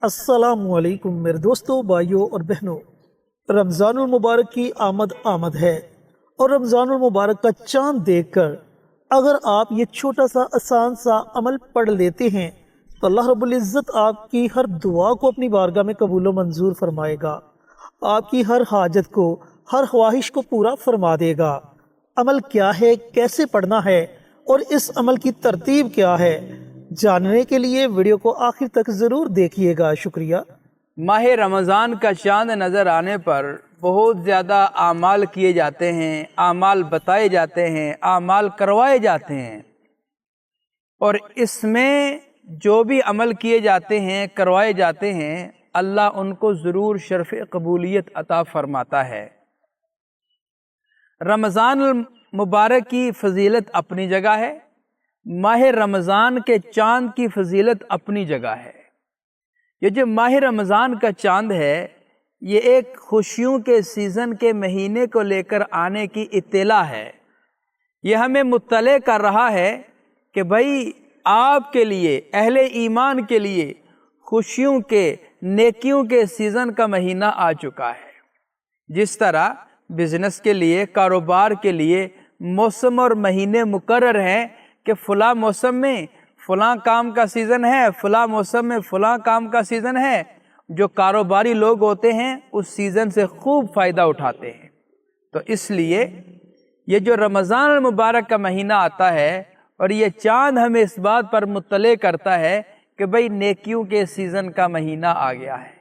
السلام علیکم میرے دوستوں، بھائیوں اور بہنوں۔ رمضان المبارک کی آمد ہے اور رمضان المبارک کا چاند دیکھ کر اگر آپ یہ چھوٹا سا آسان سا عمل پڑھ لیتے ہیں تو اللہ رب العزت آپ کی ہر دعا کو اپنی بارگاہ میں قبول و منظور فرمائے گا، آپ کی ہر حاجت کو، ہر خواہش کو پورا فرما دے گا۔ عمل کیا ہے، کیسے پڑھنا ہے اور اس عمل کی ترتیب کیا ہے، جاننے کے لیے ویڈیو کو آخر تک ضرور دیکھیے گا۔ شکریہ۔ ماہ رمضان کا چاند نظر آنے پر بہت زیادہ اعمال کیے جاتے ہیں، اعمال بتائے جاتے ہیں، اعمال کروائے جاتے ہیں، اور اس میں جو بھی عمل کیے جاتے ہیں، کروائے جاتے ہیں، اللہ ان کو ضرور شرف قبولیت عطا فرماتا ہے۔ رمضان المبارک کی فضیلت اپنی جگہ ہے، ماہ رمضان کے چاند کی فضیلت اپنی جگہ ہے۔ یہ جو ماہ رمضان کا چاند ہے، یہ ایک خوشیوں کے سیزن کے مہینے کو لے کر آنے کی اطلاع ہے۔ یہ ہمیں مطلع کر رہا ہے کہ بھائی آپ کے لیے، اہل ایمان کے لیے خوشیوں کے، نیکیوں کے سیزن کا مہینہ آ چکا ہے۔ جس طرح بزنس کے لیے، کاروبار کے لیے موسم اور مہینے مقرر ہیں کہ فلاں موسم میں فلاں کام کا سیزن ہے، فلاں موسم میں فلاں کام کا سیزن ہے، جو کاروباری لوگ ہوتے ہیں اس سیزن سے خوب فائدہ اٹھاتے ہیں۔ تو اس لیے یہ جو رمضان المبارک کا مہینہ آتا ہے اور یہ چاند ہمیں اس بات پر مطلع کرتا ہے کہ بھئی نیکیوں کے سیزن کا مہینہ آ گیا ہے۔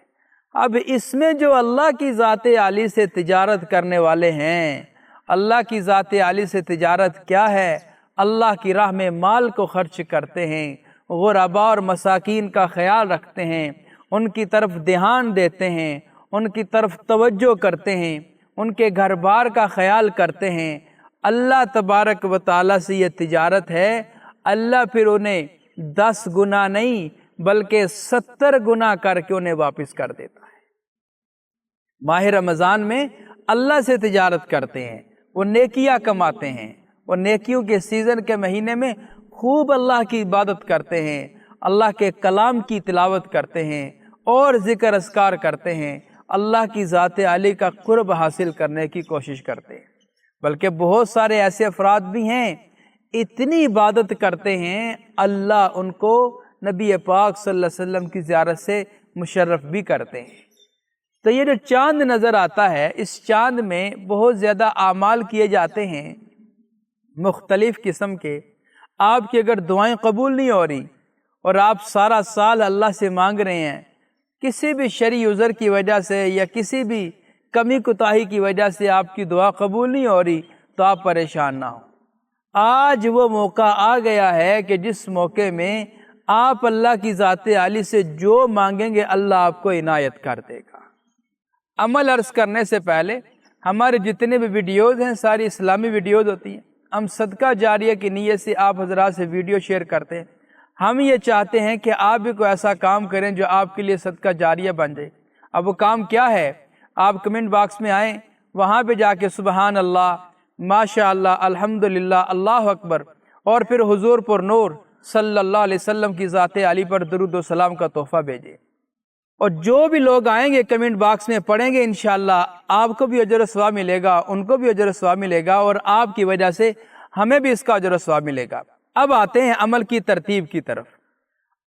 اب اس میں جو اللہ کی ذات عالی سے تجارت کرنے والے ہیں، اللہ کی ذات عالی سے تجارت کیا ہے؟ اللہ کی راہ میں مال کو خرچ کرتے ہیں، غرباء اور مساکین کا خیال رکھتے ہیں، ان کی طرف دھیان دیتے ہیں، ان کی طرف توجہ کرتے ہیں، ان کے گھر بار کا خیال کرتے ہیں۔ اللہ تبارک و تعالیٰ سے یہ تجارت ہے، اللہ پھر انہیں 10 گنا نہیں بلکہ 70 گنا کر کے انہیں واپس کر دیتا ہے۔ ماہ رمضان میں اللہ سے تجارت کرتے ہیں، وہ نیکیاں کماتے ہیں، وہ نیکیوں کے سیزن کے مہینے میں خوب اللہ کی عبادت کرتے ہیں، اللہ کے کلام کی تلاوت کرتے ہیں اور ذکر اذکار کرتے ہیں، اللہ کی ذات عالی کا قرب حاصل کرنے کی کوشش کرتے ہیں۔ بلکہ بہت سارے ایسے افراد بھی ہیں، اتنی عبادت کرتے ہیں، اللہ ان کو نبی پاک صلی اللہ علیہ وسلم کی زیارت سے مشرف بھی کرتے ہیں۔ تو یہ جو چاند نظر آتا ہے، اس چاند میں بہت زیادہ اعمال کیے جاتے ہیں مختلف قسم کے۔ آپ کی اگر دعائیں قبول نہیں ہو رہی اور آپ سارا سال اللہ سے مانگ رہے ہیں، کسی بھی شرعی عذر کی وجہ سے یا کسی بھی کمی کوتاہی کی وجہ سے آپ کی دعا قبول نہیں ہو رہی، تو آپ پریشان نہ ہوں۔ آج وہ موقع آ گیا ہے کہ جس موقع میں آپ اللہ کی ذات عالی سے جو مانگیں گے اللہ آپ کو عنایت کر دے گا۔ عمل عرض کرنے سے پہلے ہمارے جتنے بھی ویڈیوز ہیں ساری اسلامی ویڈیوز ہوتی ہیں، ہم صدقہ جاریہ کی نیت سے آپ حضرات سے ویڈیو شیئر کرتے ہیں۔ ہم یہ چاہتے ہیں کہ آپ بھی کوئی ایسا کام کریں جو آپ کے لیے صدقہ جاریہ بن جائے۔ اب وہ کام کیا ہے؟ آپ کمنٹ باکس میں آئیں، وہاں پہ جا کے سبحان اللہ، ماشاء اللہ، الحمدللہ، اللہ اکبر، اور پھر حضور پر نور صلی اللہ علیہ وسلم کی ذات عالی پر درود و سلام کا تحفہ بھیجیں۔ اور جو بھی لوگ آئیں گے کمنٹ باکس میں پڑھیں گے، انشاءاللہ آپ کو بھی اجر و ثواب ملے گا، ان کو بھی اجر و ثواب ملے گا، اور آپ کی وجہ سے ہمیں بھی اس کا اجر و ثواب ملے گا۔ اب آتے ہیں عمل کی ترتیب کی طرف۔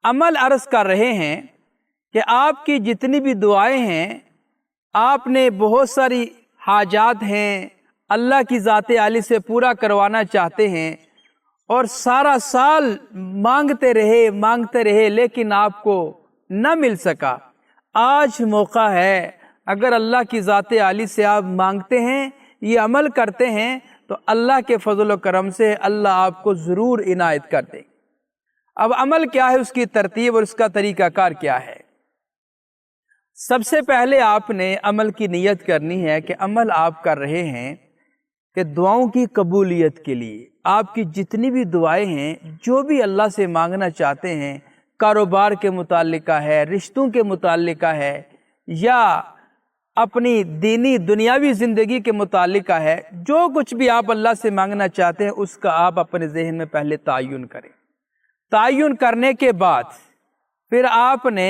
عمل عرض کر رہے ہیں کہ آپ کی جتنی بھی دعائیں ہیں، آپ نے بہت ساری حاجات ہیں، اللہ کی ذات عالی سے پورا کروانا چاہتے ہیں، اور سارا سال مانگتے رہے لیکن آپ کو نہ مل سکا۔ آج موقع ہے، اگر اللہ کی ذات عالی سے آپ مانگتے ہیں، یہ عمل کرتے ہیں، تو اللہ کے فضل و کرم سے اللہ آپ کو ضرور عنایت کر دے۔ اب عمل کیا ہے، اس کی ترتیب اور اس کا طریقہ کار کیا ہے؟ سب سے پہلے آپ نے عمل کی نیت کرنی ہے کہ عمل آپ کر رہے ہیں کہ دعاؤں کی قبولیت کے لیے آپ کی جتنی بھی دعائیں ہیں، جو بھی اللہ سے مانگنا چاہتے ہیں، کاروبار کے متعلقہ ہے، رشتوں کے متعلقہ ہے، یا اپنی دینی دنیاوی زندگی کے متعلقہ ہے، جو کچھ بھی آپ اللہ سے مانگنا چاہتے ہیں اس کا آپ اپنے ذہن میں پہلے تعین کریں۔ تعین کرنے کے بعد پھر آپ نے